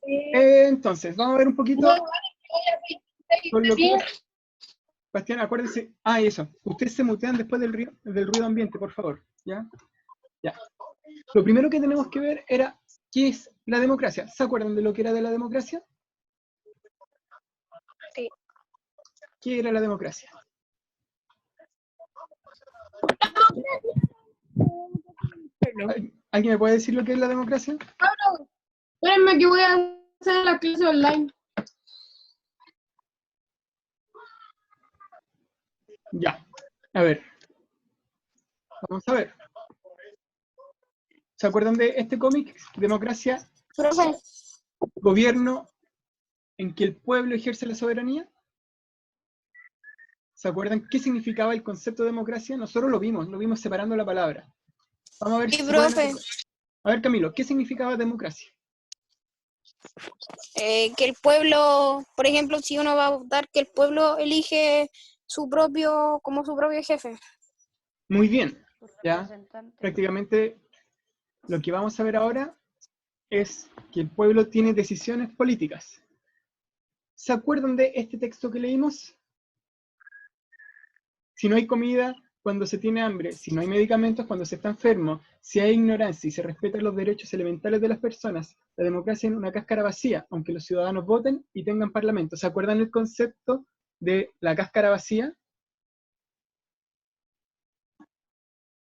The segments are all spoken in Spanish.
Entonces, vamos a ver un poquito con lo que... Bastián, acuérdense. Ah, eso. Ustedes se mutean después del ruido ambiente, por favor. ¿Ya? Ya. Lo primero que tenemos que ver era qué es la democracia. ¿Se acuerdan de lo que era de la democracia? Sí. ¿Qué era la democracia? ¿Alguien me puede decir lo que es la democracia? Pablo, espérenme que voy a hacer la clase online. Ya. A ver. Vamos a ver. ¿Se acuerdan de este cómic? Democracia, Profe, gobierno en que el pueblo ejerce la soberanía. ¿Se acuerdan qué significaba el concepto de democracia? Nosotros lo vimos separando la palabra. Vamos a ver sí, si pueden... profe. A ver, Camilo, ¿qué significaba democracia? Que el pueblo, por ejemplo, si uno va a votar, que el pueblo elige como su propio jefe. Muy bien, ya prácticamente lo que vamos a ver ahora es que el pueblo tiene decisiones políticas. ¿Se acuerdan de este texto que leímos? Si no hay comida, cuando se tiene hambre; si no hay medicamentos, cuando se está enfermo; si hay ignorancia y se respetan los derechos elementales de las personas, la democracia es una cáscara vacía, aunque los ciudadanos voten y tengan parlamento. ¿Se acuerdan el concepto de la cáscara vacía?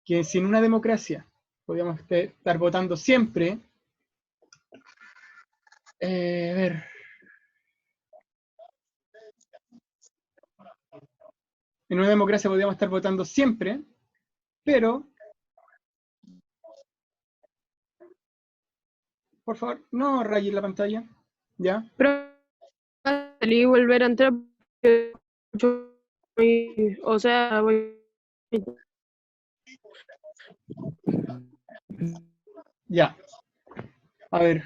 Que si en una democracia podríamos estar votando siempre, a ver, en una democracia podríamos estar votando siempre, pero, por favor, no rayen la pantalla, ¿ya? Pero salí y volver a entrar porque o sea, voy. Ya. A ver,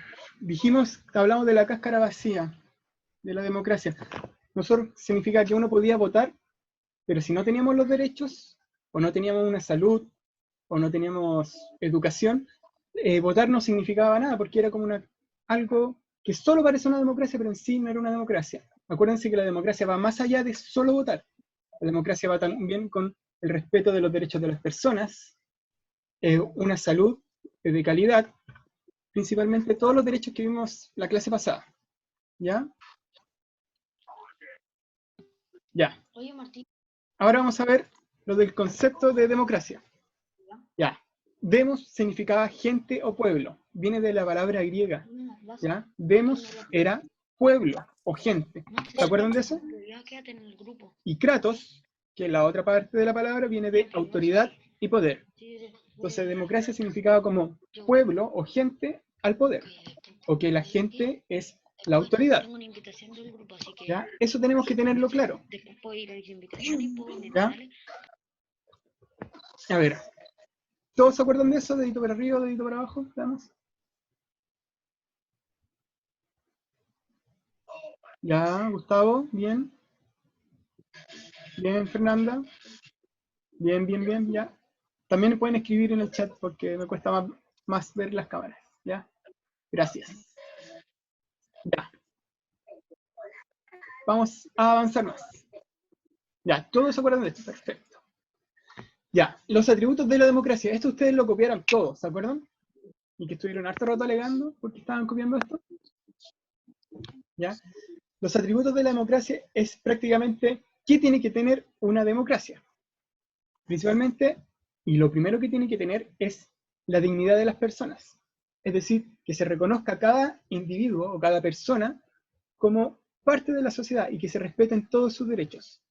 hablamos de la cáscara vacía, de la democracia. Nosotros significa que uno podía votar, pero si no teníamos los derechos, o no teníamos una salud, o no teníamos educación, votar no significaba nada, porque era como algo que solo parece una democracia, pero en sí no era una democracia. Acuérdense que la democracia va más allá de solo votar. La democracia va también con el respeto de los derechos de las personas, una salud de calidad, principalmente todos los derechos que vimos la clase pasada. ¿Ya? Ya. Oye, Martín. Ahora vamos a ver lo del concepto de democracia. Ya. Demos significaba gente o pueblo. Viene de la palabra griega. ¿Ya? Demos era pueblo o gente. ¿Se acuerdan de eso? Y kratos, que es la otra parte de la palabra, viene de autoridad y poder. Entonces, democracia significaba como pueblo o gente al poder. O que la gente es la autoridad. ¿Ya? Eso tenemos que tenerlo claro. ¿Ya? A ver. ¿Todos se acuerdan de eso? ¿Dedito para arriba, dedito para abajo? Veamos. Ya, Gustavo, bien. Bien, Fernanda. Bien, bien, bien, ya. También pueden escribir en el chat porque me cuesta más ver las cámaras. ¿Ya? Gracias. Ya. Vamos a avanzar más. Ya, ¿todos se acuerdan de esto? Perfecto. Ya, los atributos de la democracia. Esto ustedes lo copiaron todos, ¿se acuerdan? Y que estuvieron harto rato alegando porque estaban copiando esto. ¿Ya? Los atributos de la democracia es prácticamente ¿qué tiene que tener una democracia? Principalmente, y lo primero que tiene que tener es la dignidad de las personas. Es decir, que se reconozca a cada individuo o cada persona como parte de la sociedad y que se respeten todos sus derechos.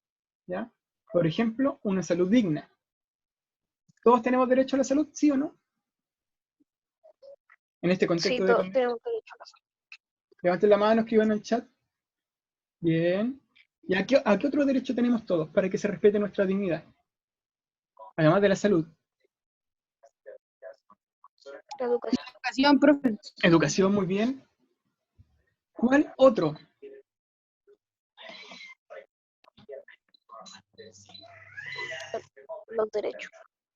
¿Ya? Por ejemplo, una salud digna. ¿Todos tenemos derecho a la salud, sí o no? En este contexto Sí, de todos pandemia. tenemos derecho a la salud. Levanten la mano, escriban en el chat. Bien. ¿Y a qué otro derecho tenemos todos para que se respete nuestra dignidad? Además de la salud. La educación. Educación, profe. Educación, muy bien. ¿Cuál otro? Los derechos.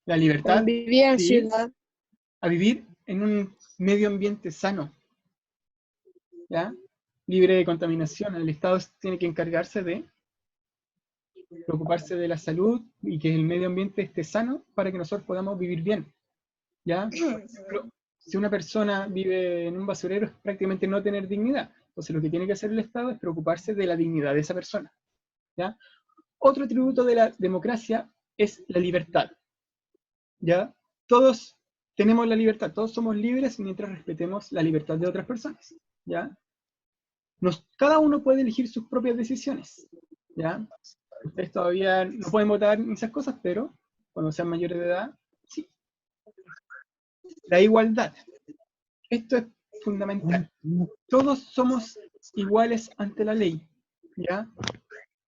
La libertad. Vivir en Sí. ciudad. A vivir en un medio ambiente sano, ¿ya? Libre de contaminación. El Estado tiene que encargarse de preocuparse de la salud y que el medio ambiente esté sano para que nosotros podamos vivir bien, ¿ya? Por ejemplo, si una persona vive en un basurero es prácticamente no tener dignidad. Entonces lo que tiene que hacer el Estado es preocuparse de la dignidad de esa persona, ¿ya? Otro atributo de la democracia es la libertad, ¿ya? Todos tenemos la libertad, todos somos libres mientras respetemos la libertad de otras personas, ¿ya? Cada uno puede elegir sus propias decisiones, ¿ya? Ustedes todavía no pueden votar en esas cosas, pero cuando sean mayores de edad, sí. La igualdad. Esto es fundamental. Todos somos iguales ante la ley, ¿ya?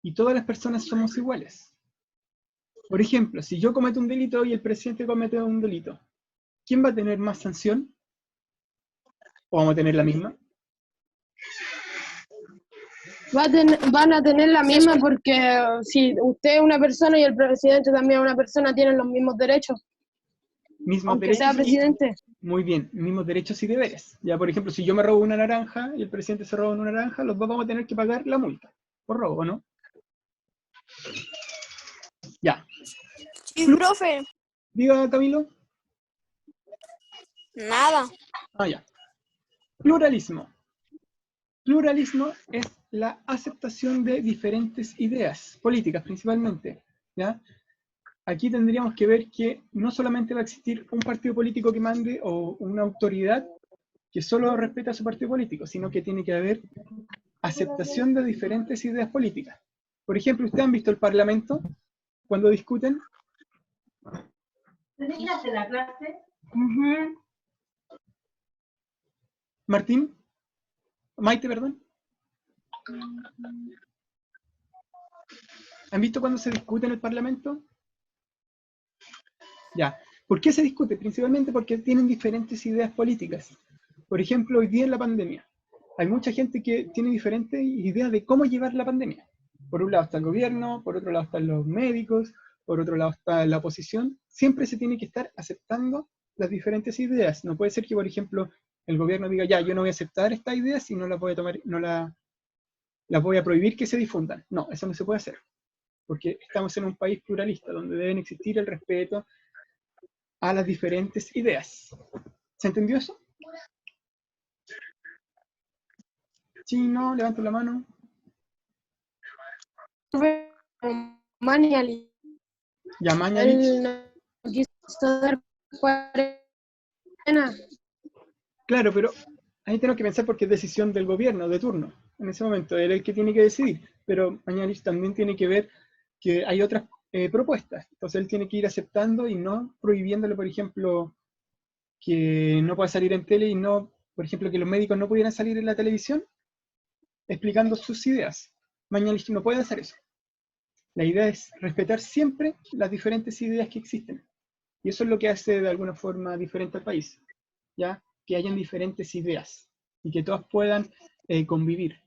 Y todas las personas somos iguales. Por ejemplo, si yo cometo un delito y el presidente comete un delito, ¿quién va a tener más sanción? ¿O vamos a tener la misma? Van a tener la misma porque si usted es una persona y el presidente también es una persona, tienen los mismos derechos, Mismos aunque derechos sea presidente. Muy bien, mismos derechos y deberes. Ya, por ejemplo, si yo me robo una naranja y el presidente se roba una naranja, los dos vamos a tener que pagar la multa por robo, ¿no? Ya. Sí, profe. Diga, Camilo. Nada. Ya. Pluralismo. Pluralismo es la aceptación de diferentes ideas, políticas principalmente, ¿ya? Aquí tendríamos que ver que no solamente va a existir un partido político que mande o una autoridad que solo respeta a su partido político, sino que tiene que haber aceptación de diferentes ideas políticas. Por ejemplo, ¿ustedes han visto el Parlamento cuando discuten? ¿Terminaste la clase? Martín, Maite, perdón. ¿Han visto cuando se discute en el Parlamento? Ya. ¿Por qué se discute? Principalmente porque tienen diferentes ideas políticas. Por ejemplo, hoy día en la pandemia, hay mucha gente que tiene diferentes ideas de cómo llevar la pandemia. Por un lado está el gobierno, por otro lado están los médicos, por otro lado está la oposición. Siempre se tiene que estar aceptando las diferentes ideas. No puede ser que, por ejemplo, el gobierno diga, ya, yo no voy a aceptar estas ideas y no las voy a tomar, las voy a prohibir que se difundan. No, eso no se puede hacer. Porque estamos en un país pluralista, donde deben existir el respeto a las diferentes ideas. ¿Se entendió eso? Sí, no, levanto la mano. Maniali. Ya, Mañalich. Él no quiso dar cuarentena. Claro, pero ahí tenemos que pensar porque es decisión del gobierno de turno. En ese momento, él es el que tiene que decidir. Pero Mañalich también tiene que ver que hay otras propuestas. Entonces él tiene que ir aceptando y no prohibiéndole, por ejemplo, que no pueda salir en tele y no, por ejemplo, que los médicos no pudieran salir en la televisión explicando sus ideas. Mañalich no puede hacer eso. La idea es respetar siempre las diferentes ideas que existen. Y eso es lo que hace de alguna forma diferente al país, ¿ya? Que hayan diferentes ideas y que todas puedan convivir.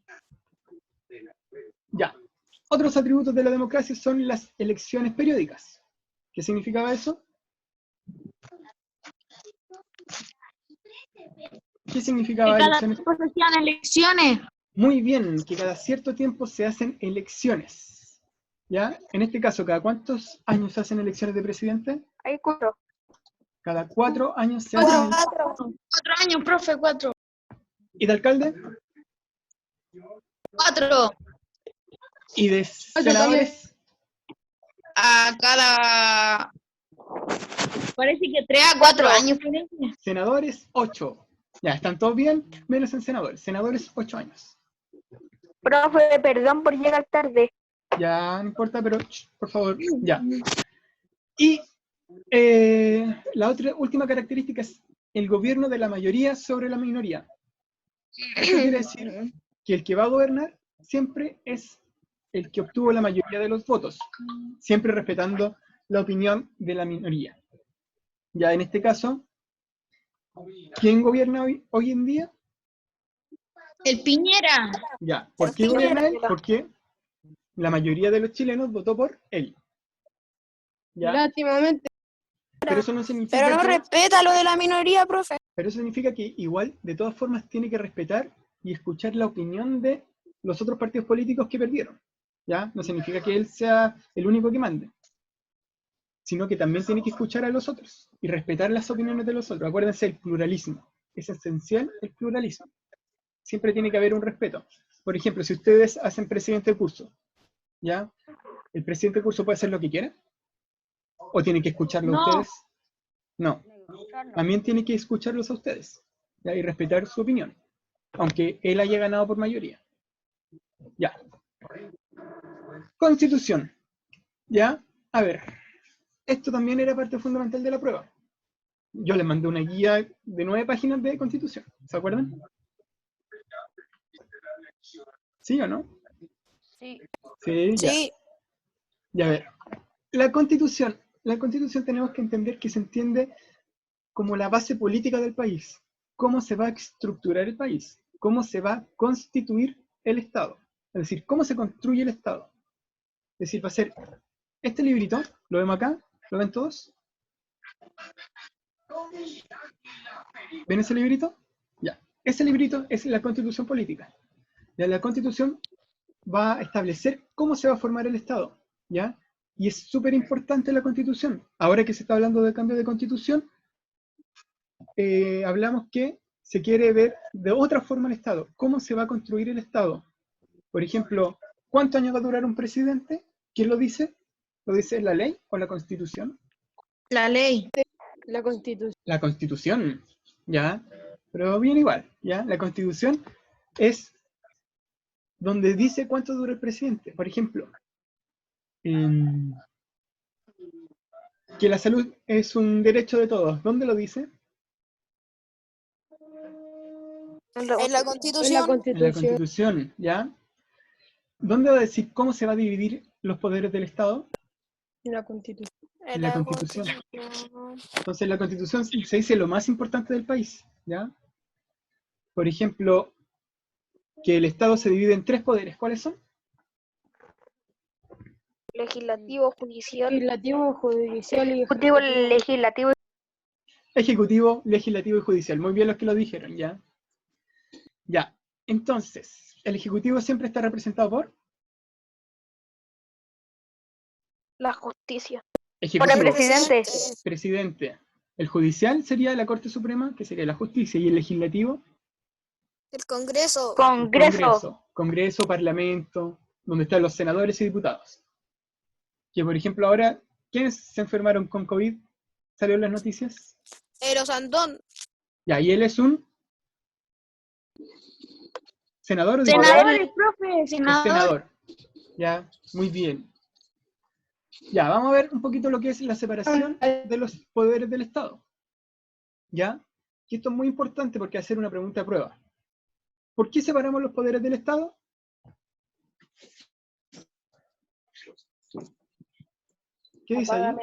Ya. Otros atributos de la democracia son las elecciones periódicas. ¿Qué significaba eso? ¿Qué significaba elecciones? Que cada tiempo se hacían elecciones. Muy bien, que cada cierto tiempo se hacen elecciones. ¿Ya? En este caso, ¿cada cuántos años se hacen elecciones de presidente? Hay 4. Cada 4 años se hacen. 4 años, profe, 4. ¿Y de alcalde? 4. ¿Y de senadores? A cada... Parece que 3 a 4 años. Senadores, 8. Ya, están todos bien, menos en senadores. Senadores, 8 años. Profe, perdón por llegar tarde. Ya, no importa, pero por favor, ya. Y la última característica es el gobierno de la mayoría sobre la minoría. Esto quiere decir que el que va a gobernar siempre es el que obtuvo la mayoría de los votos, siempre respetando la opinión de la minoría. Ya en este caso, ¿quién gobierna hoy en día? El Piñera. Ya, ¿por qué gobierna él? Porque la mayoría de los chilenos votó por él. ¿Ya? Lástimamente. Pero eso no significa Pero no que... respeta lo de la minoría, profe. Pero eso significa que igual, de todas formas, tiene que respetar y escuchar la opinión de los otros partidos políticos que perdieron. ¿Ya? No significa que él sea el único que mande, sino que también tiene que escuchar a los otros y respetar las opiniones de los otros. Acuérdense, el pluralismo. Es esencial el pluralismo. Siempre tiene que haber un respeto. Por ejemplo, si ustedes hacen presidente de curso, ¿ya? ¿El presidente de curso puede hacer lo que quiera? ¿O tiene que escucharlo a ustedes? No. También tiene que escucharlos a ustedes, ¿ya? Y respetar su opinión, aunque él haya ganado por mayoría. Ya. Constitución. ¿Ya? A ver. Esto también era parte fundamental de la prueba. Yo les mandé una guía de 9 páginas de Constitución. ¿Se acuerdan? ¿Sí o no? Sí. Sí, ya. Sí. Ya, a ver. La Constitución tenemos que entender que se entiende como la base política del país. Cómo se va a estructurar el país. Cómo se va a constituir el Estado. Es decir, cómo se construye el Estado. Es decir, va a ser este librito, lo vemos acá, ¿lo ven todos? ¿Ven ese librito? Ya. Ese librito es la Constitución política. Ya, la Constitución va a establecer cómo se va a formar el Estado, ¿ya? Y es súper importante la Constitución. Ahora que se está hablando de cambio de Constitución, hablamos que se quiere ver de otra forma el Estado. ¿Cómo se va a construir el Estado? Por ejemplo, ¿cuántos años va a durar un presidente? ¿Quién lo dice? ¿Lo dice la ley o la Constitución? La ley. La Constitución. La Constitución, ¿ya? Pero bien igual, ¿ya? La Constitución es donde dice cuánto dura el presidente. Por ejemplo, que la salud es un derecho de todos. ¿Dónde lo dice? En la En la Constitución. En la Constitución. Constitución, ¿ya? ¿Dónde va a decir cómo se va a dividir los poderes del Estado? En la Constitución. En la Constitución. Entonces, la Constitución se dice lo más importante del país, ¿ya? Por ejemplo, que el Estado se divide en 3 poderes. ¿Cuáles son? Legislativo, judicial. Legislativo, judicial y Ejecutivo, legislativo. Ejecutivo, legislativo y judicial. Muy bien los que lo dijeron, ¿ya? Ya. Entonces, el Ejecutivo siempre está representado por La justicia. Ejecutivo, Por el presidente. presidente. El judicial sería la Corte Suprema, que sería la justicia, y el legislativo, El Congreso. Congreso, Parlamento, donde están los senadores y diputados. Que, por ejemplo, ahora, ¿quiénes se enfermaron con COVID? ¿Salió en las noticias? Eros Andón. Ya, y él es un senador o diputado. Senadores, profe, Es senador. senador. Ya, muy bien. Ya, vamos a ver un poquito lo que es la separación de los poderes del Estado. ¿Ya? Y esto es muy importante porque va a ser una pregunta de prueba. ¿Por qué separamos los poderes del Estado? ¿Qué dice ahí?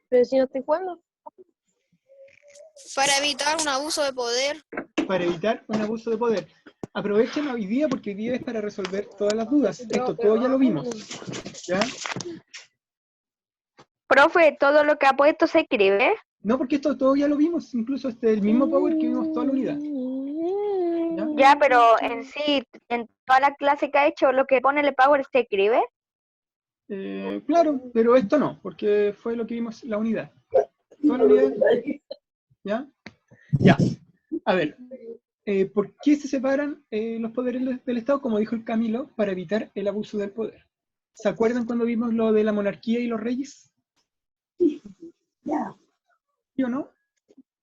Pero si no estoy jugando. Para evitar un abuso de poder. Para evitar un abuso de poder. Aprovechen hoy día porque hoy día es para resolver todas las dudas. Esto todo ya lo vimos. ¿Ya? Profe, todo lo que ha puesto se escribe. No, porque esto todo ya lo vimos. Incluso este es el mismo Power que vimos toda la unidad. ¿Ya? Ya, pero en sí, en toda la clase que ha hecho, lo que pone el Power se escribe. Claro, pero esto no, porque fue lo que vimos la unidad. Toda la unidad. ¿Ya? Ya. A ver, ¿por qué se separan los poderes del Estado? Como dijo el Camilo, para evitar el abuso del poder. ¿Se acuerdan cuando vimos lo de la monarquía y los reyes? ¿Sí o no?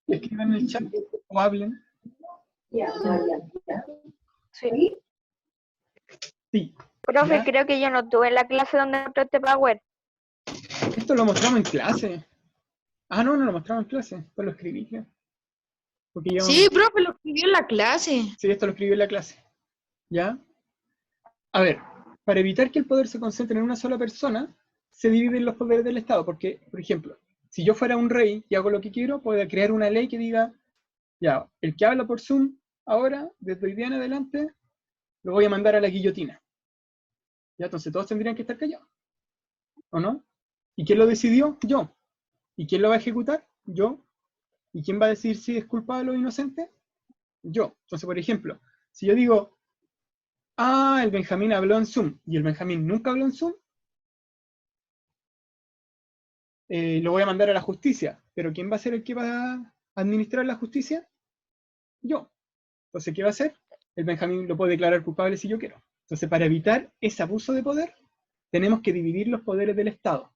Escriban en el chat o hablen. Sí. Sí. Profe, ¿Ya? creo que yo no tuve en la clase donde mostró este Power. Esto lo mostramos en clase. Ah, no lo mostramos en clase. Pues lo escribí ya. Porque llevamos- Sí, profe, lo escribió en la clase. Sí, esto lo escribí en la clase. ¿Ya? A ver, para evitar que el poder se concentre en una sola persona, se dividen los poderes del Estado. Porque, por ejemplo, si yo fuera un rey y hago lo que quiero, puedo crear una ley que diga, ya, el que habla por Zoom ahora, desde hoy día en adelante, lo voy a mandar a la guillotina. Ya, entonces todos tendrían que estar callados. ¿O no? ¿Y quién lo decidió? Yo. ¿Y quién lo va a ejecutar? Yo. ¿Y quién va a decir si es culpable o inocente? Yo. Entonces, por ejemplo, si yo digo, el Benjamín habló en Zoom, y el Benjamín nunca habló en Zoom, lo voy a mandar a la justicia. ¿Pero quién va a ser el que va a administrar la justicia? Yo. Entonces, ¿qué va a hacer? El Benjamín lo puede declarar culpable si yo quiero. Entonces, para evitar ese abuso de poder, tenemos que dividir los poderes del Estado.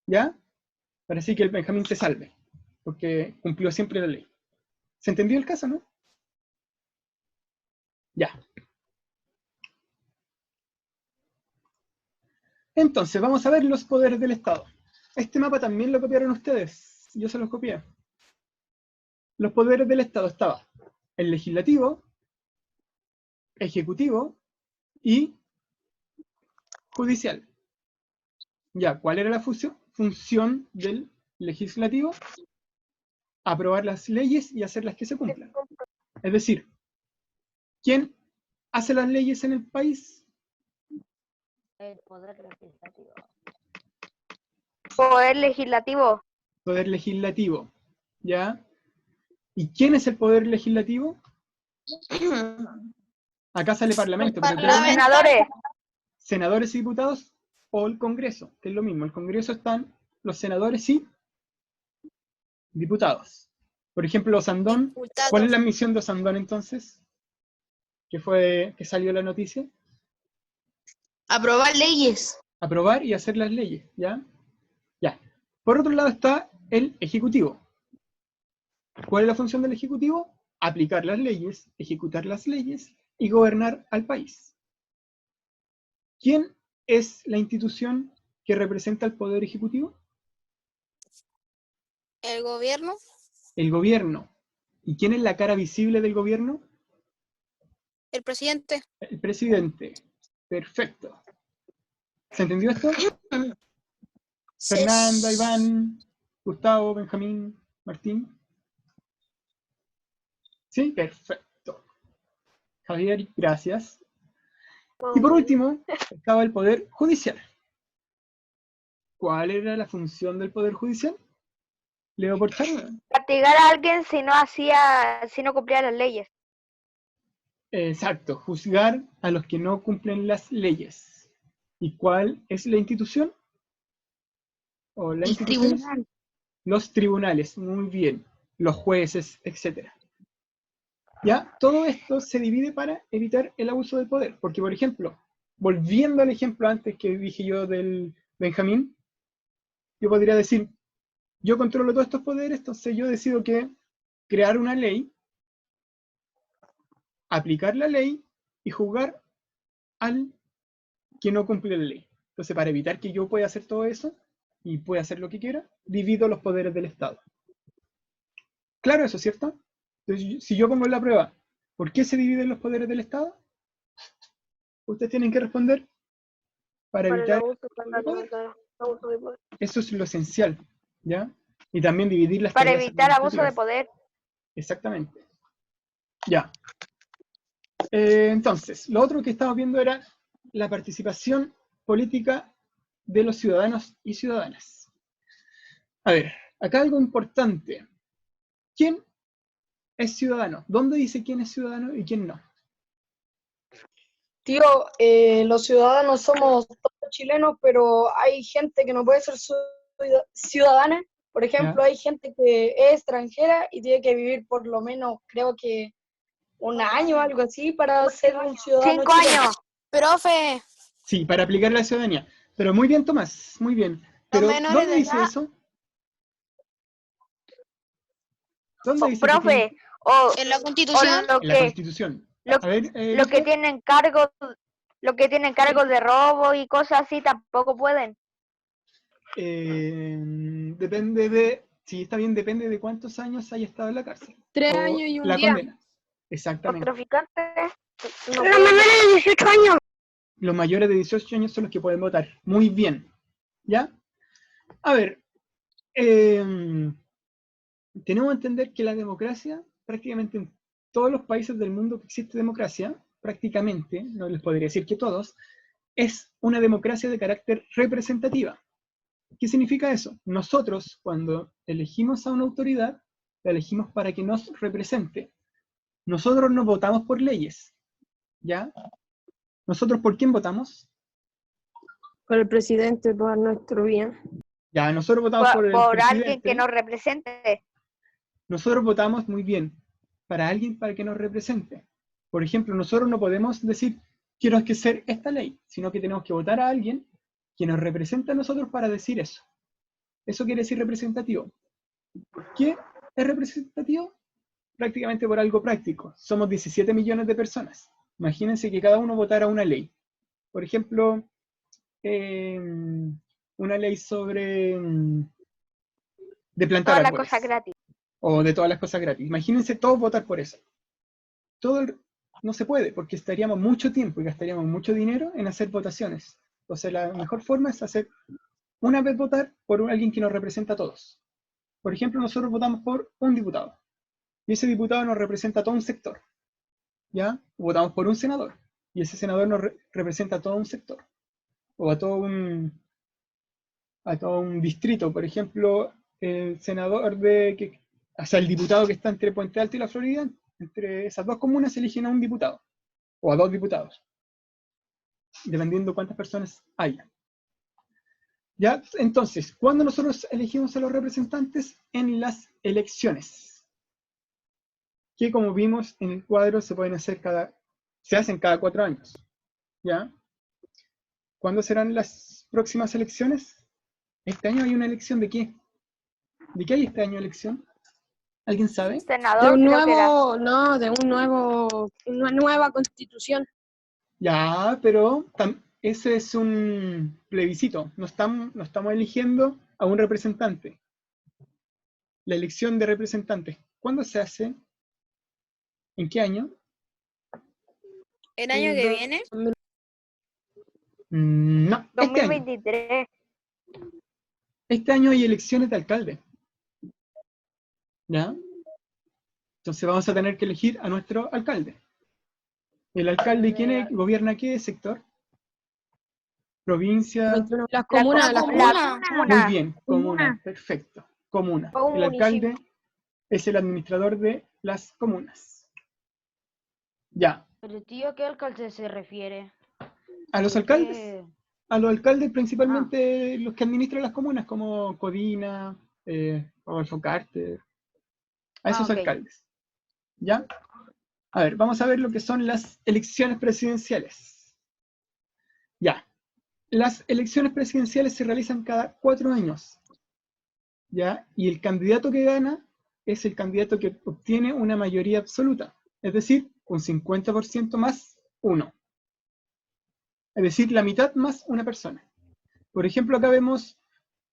¿Ya? Para así que el Benjamín se salve, porque cumplió siempre la ley. ¿Se entendió el caso, no? Ya. Entonces, vamos a ver los poderes del Estado. Este mapa también lo copiaron ustedes. Yo se los copié. Los poderes del Estado estaban el legislativo, ejecutivo y judicial. Ya, ¿cuál era la función del legislativo? Aprobar las leyes y hacerlas que se cumplan. Es decir, ¿quién hace las leyes en el país? El poder legislativo. Poder legislativo. Poder legislativo. ¿Ya? ¿Y quién es el poder legislativo? Acá sale parlamento, pero Los senadores. senadores y diputados o el Congreso, que es lo mismo. En el Congreso están los senadores y diputados. Por ejemplo, Osandón, ¿cuál es la misión de Osandón entonces? Que salió la noticia. Aprobar leyes. Aprobar y hacer las leyes, ¿ya? Ya. Por otro lado está el Ejecutivo. ¿Cuál es la función del Ejecutivo? Aplicar las leyes, ejecutar las leyes y gobernar al país. ¿Quién es la institución que representa al Poder Ejecutivo? El gobierno. El gobierno. ¿Y quién es la cara visible del gobierno? El presidente. El presidente. Perfecto. ¿Se entendió esto? Fernanda, Iván, Gustavo, Benjamín, Martín. ¿Sí? Perfecto. Javier, gracias. Y por último, estaba el Poder Judicial. ¿Cuál era la función del Poder Judicial? Leo Porchar. Castigar a alguien si no cumplía las leyes. Exacto, juzgar a los que no cumplen las leyes. ¿Y cuál es la institución? ¿O la institución? Tribunal. Los tribunales, muy bien. Los jueces, etc. ¿Ya? Todo esto se divide para evitar el abuso del poder. Porque, por ejemplo, volviendo al ejemplo antes que dije yo del Benjamín, yo podría decir, yo controlo todos estos poderes, entonces yo decido que crear una ley, aplicar la ley y juzgar al que no cumple la ley. Entonces, para evitar que yo pueda hacer todo eso y pueda hacer lo que quiera, divido los poderes del Estado. Claro eso, ¿cierto? Entonces, si yo pongo en la prueba, ¿por qué se dividen los poderes del Estado? Ustedes tienen que responder para evitar el abuso de poder. Eso es lo esencial, ¿ya? Y también dividir las Para tareas evitar abuso de administrativas. poder. Exactamente. Ya. Entonces, lo otro que estamos viendo era la participación política de los ciudadanos y ciudadanas. A ver, acá algo importante. ¿Quién es ciudadano? ¿Dónde dice quién es ciudadano y quién no? Tío, los ciudadanos somos todos chilenos, pero hay gente que no puede ser ciudadana. Por ejemplo, ¿Ya? hay gente que es extranjera y tiene que vivir por lo menos, creo que un año o algo así para ser un ciudadano 5 chileno. años. Profe. Sí, para aplicar la ciudadanía. Pero muy bien, Tomás, muy bien. Pero, menores ¿dónde de dice edad. eso? ¿Dónde dice que Profe, en la tiene- Constitución. en la Constitución? A ver, Los que Víctor. tienen cargos de robo y cosas así tampoco pueden. Depende de, sí, está bien, depende de cuántos años haya estado en la cárcel. 3 O años y un la día. condena. Los Exactamente. traficantes. Los menores de 18 años. Los mayores de 18 años son los que pueden votar. Muy bien. ¿Ya? A ver, tenemos que entender que la democracia, prácticamente en todos los países del mundo que existe democracia, prácticamente, no les podría decir que todos, es una democracia de carácter representativa. ¿Qué significa eso? Nosotros, cuando elegimos a una autoridad, la elegimos para que nos represente. Nosotros no votamos por leyes, ¿ya? ¿Nosotros por quién votamos? Por el presidente, por nuestro bien. Ya, nosotros votamos por el Por alguien presidente. que nos represente. Nosotros votamos muy bien para alguien para que nos represente. Por ejemplo, nosotros no podemos decir, quiero que ser esta ley, sino que tenemos que votar a alguien que nos represente a nosotros para decir eso. Eso quiere decir representativo. ¿Por qué es representativo? Prácticamente por algo práctico. Somos 17 millones de personas. Imagínense que cada uno votara una ley. Por ejemplo, una ley sobre de plantar Todas las árboles. cosas gratis. O de todas las cosas gratis. Imagínense todos votar por eso. No se puede, porque estaríamos mucho tiempo y gastaríamos mucho dinero en hacer votaciones. Entonces la mejor forma es hacer una vez votar por alguien que nos representa a todos. Por ejemplo, nosotros votamos por un diputado. Y ese diputado nos representa a todo un sector. ¿Ya? Votamos por un senador. Y ese senador nos representa a todo un sector. O a todo un distrito. Por ejemplo, el senador o sea, el diputado que está entre Puente Alto y la Florida, entre esas dos comunas se eligen a un diputado. O a dos diputados. Dependiendo cuántas personas haya. ¿Ya? Entonces, ¿cuándo nosotros elegimos a los representantes? En las elecciones. Que como vimos en el cuadro se hacen cada 4 años. ¿Ya? ¿Cuándo serán las próximas elecciones? Este año hay una elección ¿de qué? ¿De qué hay este año elección? ¿Alguien sabe? De Senador, un creo que era. una nueva constitución. Ya, pero ese es un plebiscito. No estamos eligiendo a un representante. La elección de representantes, ¿cuándo se hace? ¿En qué año? El año que viene. No, este año. 2023. Este año hay elecciones de alcalde. ¿Ya? Entonces vamos a tener que elegir a nuestro alcalde. ¿El alcalde quién gobierna qué sector? Provincia. Las comunas, La comuna. Muy bien, comuna. Perfecto. Comuna. O un El alcalde es el administrador de las comunas. Ya. Pero tío, ¿a qué alcalde se refiere? ¿A los Porque- alcaldes? A los alcaldes principalmente los que administran las comunas, como Codina, Rodolfo Carter. A esos ok. alcaldes. ¿Ya? A ver, vamos a ver lo que son las elecciones presidenciales. Ya. Las elecciones presidenciales se realizan cada 4 años. ¿Ya? Y el candidato que gana es el candidato que obtiene una mayoría absoluta. Es decir, un 50% más 1. Es decir, la mitad más una persona. Por ejemplo, acá vemos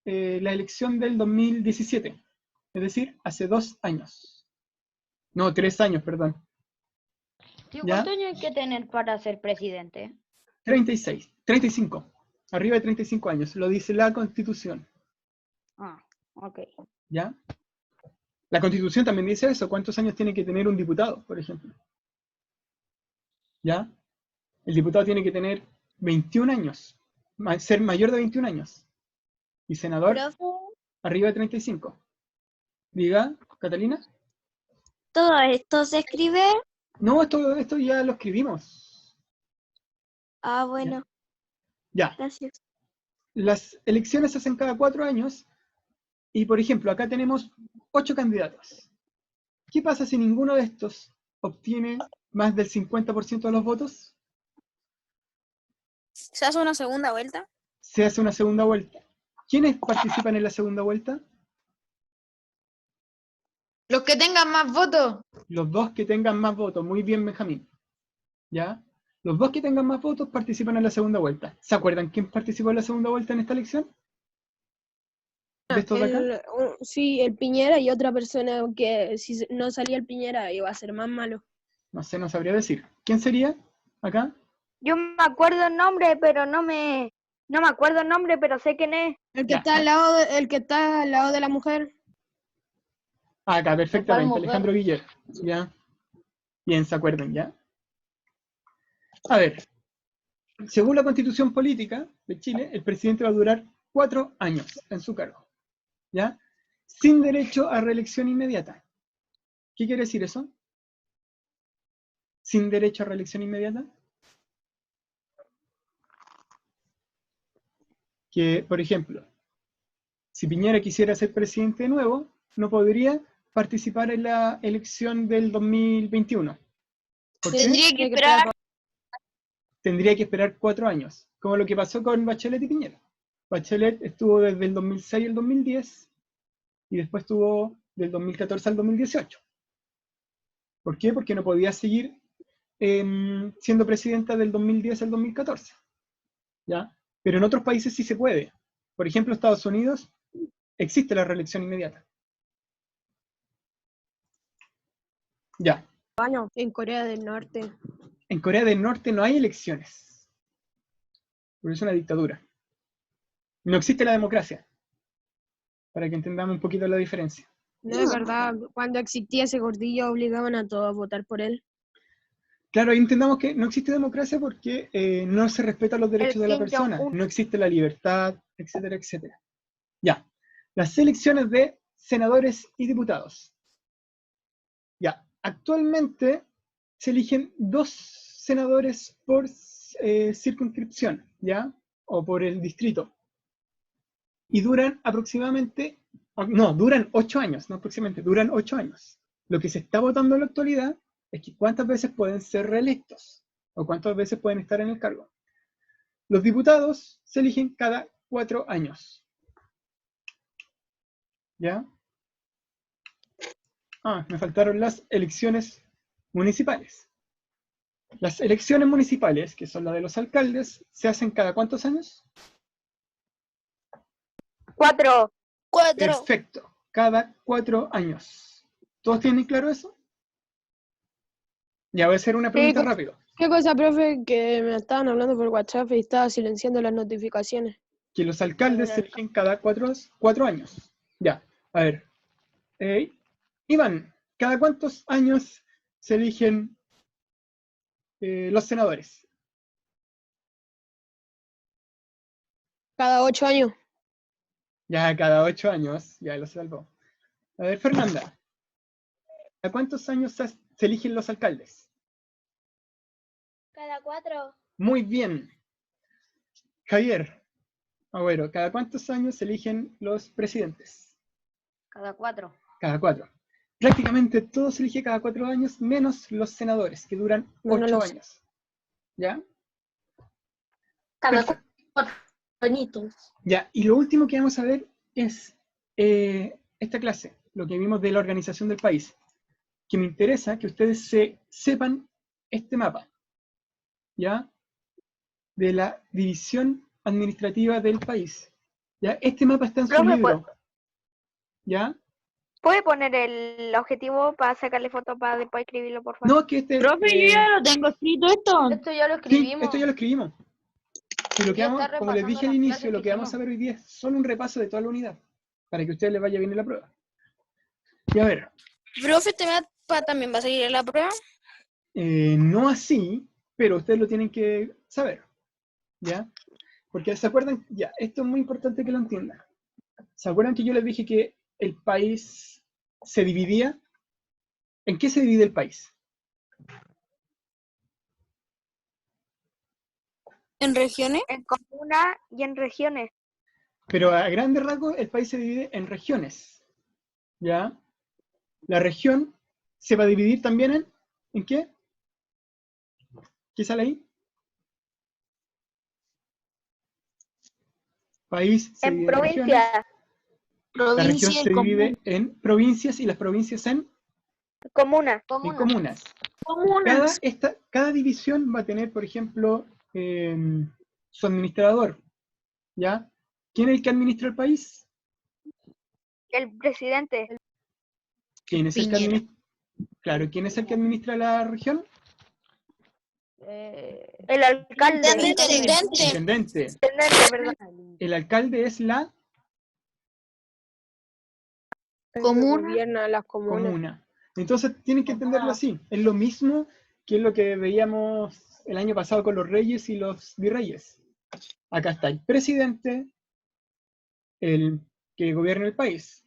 la elección del 2017. Es decir, hace 2 años. No, 3 años, perdón. Tío, ¿Ya? ¿cuántos años hay que tener para ser presidente? 35. Arriba de 35 años. Lo dice la Constitución. Ah, ok. ¿Ya? La Constitución también dice eso. ¿Cuántos años tiene que tener un diputado, por ejemplo? ¿Ya? El diputado tiene que tener 21 años. Ser mayor de 21 años. Y senador, arriba de 35. Diga, Catalina. Todo esto se escribe. No, esto ya lo escribimos. Ah, bueno, Ya. gracias. Las elecciones se hacen cada 4 años. Y, por ejemplo, acá tenemos 8 candidatos. ¿Qué pasa si ninguno de estos obtiene más del 50% de los votos? ¿Se hace una segunda vuelta? Se hace una segunda vuelta. ¿Quiénes participan en la segunda vuelta? Los que tengan más votos. Los 2 que tengan más votos. Muy bien, Benjamín. ¿Ya? Los 2 que tengan más votos participan en la segunda vuelta. ¿Se acuerdan quién participó en la segunda vuelta en esta elección? ¿De estos de acá? Sí, el Piñera y otra persona que si no salía el Piñera iba a ser más malo. No sé, no sabría decir. ¿Quién sería acá? Yo me acuerdo el nombre, pero no me acuerdo el nombre, pero sé quién es. El que Ya. está al lado de la mujer. Acá, perfectamente. mujer? Alejandro Guiller. ¿Ya? Bien, ¿se acuerdan ya? A ver. Según la Constitución Política de Chile, el presidente va a durar 4 años en su cargo, ¿ya? Sin derecho a reelección inmediata. ¿Qué quiere decir eso? Sin derecho a reelección inmediata. Que, por ejemplo, si Piñera quisiera ser presidente de nuevo, no podría participar en la elección del 2021. ¿Por qué? Tendría que esperar. Tendría que esperar 4 años, como lo que pasó con Bachelet y Piñera. Bachelet estuvo desde el 2006 al 2010 y después estuvo del 2014 al 2018. ¿Por qué? Porque no podía seguir siendo presidenta del 2010 al 2014. ¿Ya? Pero en otros países sí se puede. Por ejemplo, en Estados Unidos existe la reelección inmediata. Ya. En Corea del Norte. En Corea del Norte no hay elecciones. Porque es una dictadura. No existe la democracia. Para que entendamos un poquito la diferencia. No es verdad, cuando existía ese gordillo obligaban a todos a votar por él. Claro, ahí entendamos que no existe democracia porque no se respetan los derechos de la Kim persona, Jong-un. no existe la libertad, etcétera, etcétera. Ya, las elecciones de senadores y diputados. Ya, actualmente se eligen 2 senadores por circunscripción, ¿ya? O por el distrito. Y duran aproximadamente, no, duran 8 años, no aproximadamente, duran 8 años. Lo que se está votando en la actualidad es que cuántas veces pueden ser reelectos o cuántas veces pueden estar en el cargo. Los diputados se eligen cada 4 años. ¿Ya? Me faltaron las elecciones municipales. Las elecciones municipales, que son las de los alcaldes, ¿se hacen cada cuántos años? 4. 4. Perfecto, cada 4 años. ¿Todos tienen claro eso? Ya voy a hacer una pregunta Sí, rápido. ¿Qué cosa, profe? Que me estaban hablando por WhatsApp y estaba silenciando las notificaciones. Que los alcaldes se eligen cada 4 años. Ya, a ver. Iván, ¿cada cuántos años se eligen los senadores? Cada 8 años. Ya, cada 8 años. Ya lo salvó. A ver, Fernanda. ¿Cada cuántos años se eligen los alcaldes? Cada 4. Muy bien. Javier. Bueno, ¿cada cuántos años se eligen los presidentes? Cada 4. Cada 4. Prácticamente todo se elige cada 4 años, menos los senadores, que duran 8 años. ¿Ya? Cada Perfecto. 4 añitos. Ya, y lo último que vamos a ver es esta clase, lo que vimos de la organización del país, que me interesa que ustedes sepan este mapa, ¿ya? De la división administrativa del país. ¿Ya? Este mapa está en su Profe, libro. ¿Ya? ¿Puede poner el objetivo para sacarle foto para después escribirlo, por favor? No, que este... Profe, yo ya lo tengo escrito esto. Esto ya lo sí, escribimos. esto ya lo escribimos. Y lo que Ya vamos, está como les repasando dije al las inicio, clases lo que que vamos hicimos. a ver hoy día es solo un repaso de toda la unidad, para que a ustedes les vaya bien en la prueba. Y a ver, Profe, ¿este mapa también va a salir en la prueba? no así, pero ustedes lo tienen que saber, ¿ya? Porque se acuerdan, ya, esto es muy importante que lo entiendan. ¿Se acuerdan que yo les dije que el país se dividía? ¿En qué se divide el país? ¿En regiones? En comuna y en regiones. Pero a grandes rasgos el país se divide en regiones, ¿ya? La región se va a dividir también ¿en qué? ¿Qué sale ahí? País se En divide en regiones. provincias. La región se divide en provincias y las provincias en Comunas. comunas. Cada división va a tener, por ejemplo, su administrador, ¿ya? ¿Quién es el que administra el país? El presidente. ¿Quién es el que administra? Claro, ¿quién es el que administra la región? El alcalde. Intendente. Intendente. Intendente, perdón. El alcalde es la Comuna. Gobierna las comunas. comuna. Entonces tienen que entenderlo así. Es lo mismo que es lo que veíamos el año pasado con los reyes y los virreyes. Acá está el presidente, el que gobierna el país.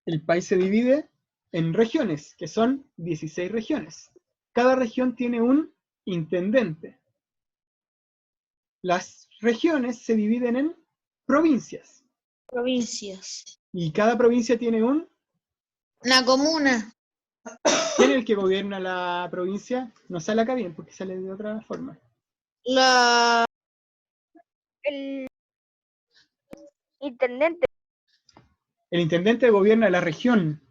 El país se divide en regiones, que son 16 regiones. Cada región tiene un intendente. Las regiones se dividen en provincias. Provincias. Y cada provincia tiene un... Una comuna. ¿Quién es el que gobierna la provincia? No sale acá bien, porque sale de otra forma. La... El intendente. El intendente gobierna la región.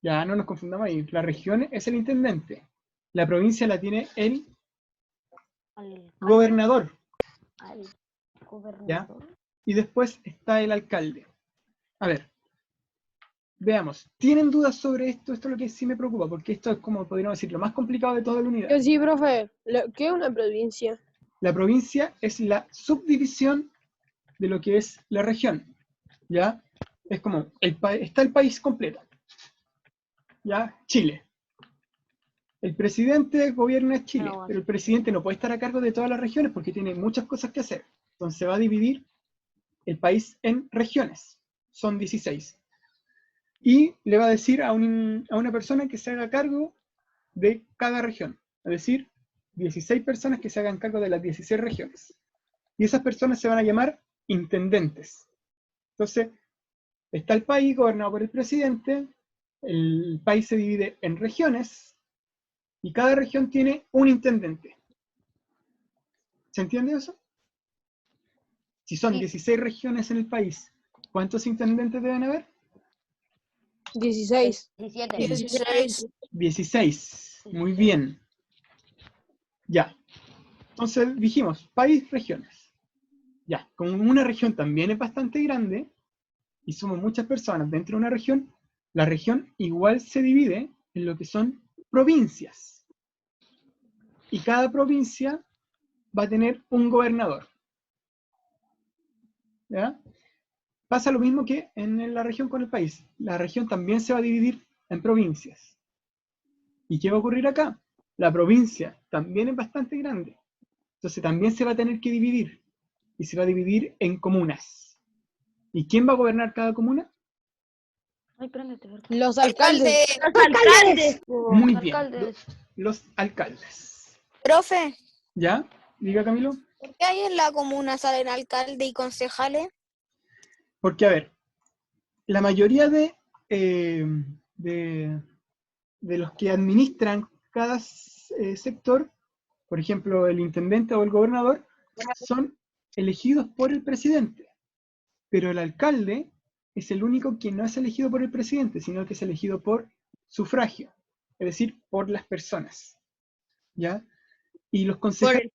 Ya, no nos confundamos ahí. La región es el intendente. La provincia la tiene el gobernador. ¿Ya? Y después está el alcalde. A ver, veamos. ¿Tienen dudas sobre esto? Esto es lo que sí me preocupa, porque esto es, como podríamos decir, lo más complicado de toda la unidad. Yo sí, profe. ¿Qué es una provincia? La provincia es la subdivisión de lo que es la región. ¿Ya? Es como, está el país completo. ¿Ya? Chile. El presidente gobierna Chile, pero el presidente no puede estar a cargo de todas las regiones porque tiene muchas cosas que hacer. Entonces se va a dividir el país en regiones. Son 16. Y le va a decir a una persona que se haga cargo de cada región. Es decir, 16 personas que se hagan cargo de las 16 regiones. Y esas personas se van a llamar intendentes. Entonces, está el país gobernado por el presidente, el país se divide en regiones, y cada región tiene un intendente. ¿Se entiende eso? Si son 16 regiones en el país, ¿cuántos intendentes deben haber? 16. 16. 16. Muy bien. Ya. Entonces dijimos, país, regiones. Ya, como una región también es bastante grande, y somos muchas personas dentro de una región, la región igual se divide en lo que son provincias. Y cada provincia va a tener un gobernador. ¿Ya? Pasa lo mismo que en la región con el país. La región también se va a dividir en provincias. ¿Y qué va a ocurrir acá? La provincia también es bastante grande. Entonces también se va a tener que dividir. Y se va a dividir en comunas. ¿Y quién va a gobernar cada comuna? Los alcaldes. Los alcaldes. Muy bien. Alcaldes. Los alcaldes. Profe, ¿Ya? Diga, Camilo. ¿por qué ahí en la comuna salen alcaldes y concejales? Porque, a ver, la mayoría de los que administran cada sector, por ejemplo, el intendente o el gobernador, son elegidos por el presidente. Pero el alcalde es el único que no es elegido por el presidente, sino que es elegido por sufragio, es decir, por las personas. ¿Ya? Y los concejales,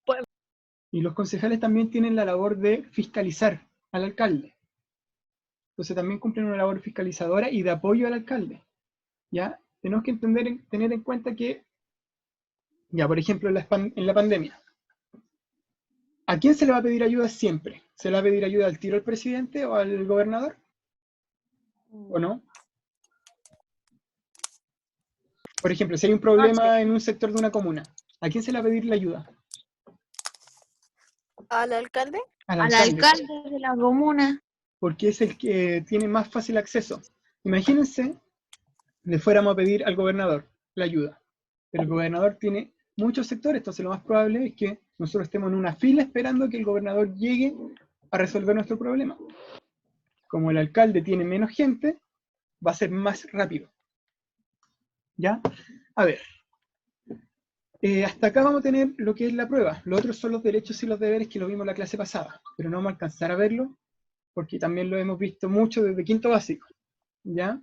también tienen la labor de fiscalizar al alcalde. Entonces también cumplen una labor fiscalizadora y de apoyo al alcalde. ¿Ya? Tenemos que tener en cuenta que, ya, por ejemplo, en la pandemia, ¿a quién se le va a pedir ayuda siempre? ¿Se le va a pedir ayuda al tiro al presidente o al gobernador? ¿O no? Por ejemplo, si hay un problema en un sector de una comuna, ¿a quién se le va a pedir la ayuda? ¿Al alcalde? Al alcalde de la comuna. Porque es el que tiene más fácil acceso. Imagínense, le fuéramos a pedir al gobernador la ayuda. Pero el gobernador tiene muchos sectores, entonces lo más probable es que nosotros estemos en una fila esperando que el gobernador llegue a resolver nuestro problema. Como el alcalde tiene menos gente, va a ser más rápido. ¿Ya? A ver. Hasta acá vamos a tener lo que es la prueba. Los otros son los derechos y los deberes que lo vimos en la clase pasada. Pero no vamos a alcanzar a verlo, porque también lo hemos visto mucho desde quinto básico. ¿Ya?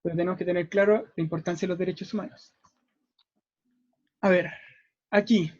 Pero tenemos que tener claro la importancia de los derechos humanos. A ver, aquí.